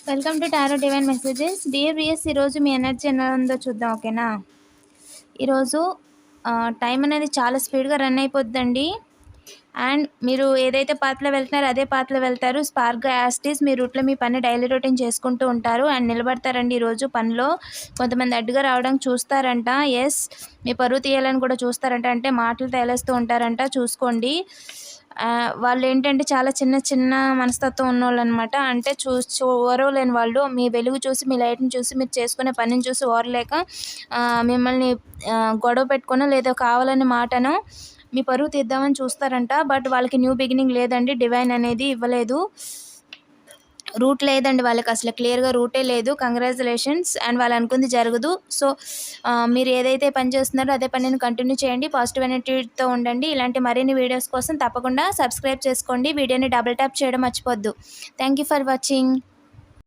Welcome to tarot divine messages. Dear విఎస్, ఈరోజు మీ ఎనర్జీ ఎలా ఉందో చూద్దాం, ఓకేనా? ఈరోజు టైం అనేది చాలా స్పీడ్గా రన్ అయిపోద్దండి. అండ్ మీరు ఏదైతే పాత్రలో వెళ్తున్నారో అదే పాత్రలో వెళ్తారు. స్పార్క్గా యాస్టీస్ మీ రూట్లో మీ పని డైలీ రొటీన్ చేసుకుంటూ ఉంటారు అండ్ నిలబడతారండి. ఈరోజు పనిలో కొంతమంది అడ్డుగా రావడానికి చూస్తారంట. ఎస్, మీ పరువు తీయాలని కూడా చూస్తారంట, అంటే మాటలు తేలేస్తూ ఉంటారంట. చూసుకోండి. వాళ్ళు ఏంటంటే చాలా చిన్న చిన్న మనస్తత్వం ఉన్నోళ్ళు అనమాట. అంటే ఓరవలేని వాళ్ళు. మీ వెలుగు చూసి, మీ లైట్ని చూసి, మీరు చేసుకునే పనిని చూసి ఓరలేక మిమ్మల్ని గొడవ పెట్టుకునో లేదో కావాలని మాటనో మీ పరువు తీద్దామని చూస్తారంట. బట్ వాళ్ళకి న్యూ బిగినింగ్ లేదండి. డివైన్ అనేది ఇవ్వలేదు. రూట్ లేదండి వాళ్ళకి, అసలు క్లియర్గా రూటే లేదు. కంగ్రాచులేషన్స్. అండ్ వాళ్ళు అనుకుంది జరగదు. సో మీరు ఏదైతే పని చేస్తున్నారో అదే పనిని కంటిన్యూ చేయండి. పాజిటివ్ ఎనర్జీతో ఉండండి. ఇలాంటి మరిన్ని వీడియోస్ కోసం తప్పకుండా సబ్స్క్రైబ్ చేసుకోండి. వీడియోని డబుల్ ట్యాప్ చేయడం మర్చిపోద్దు. Thank you for watching.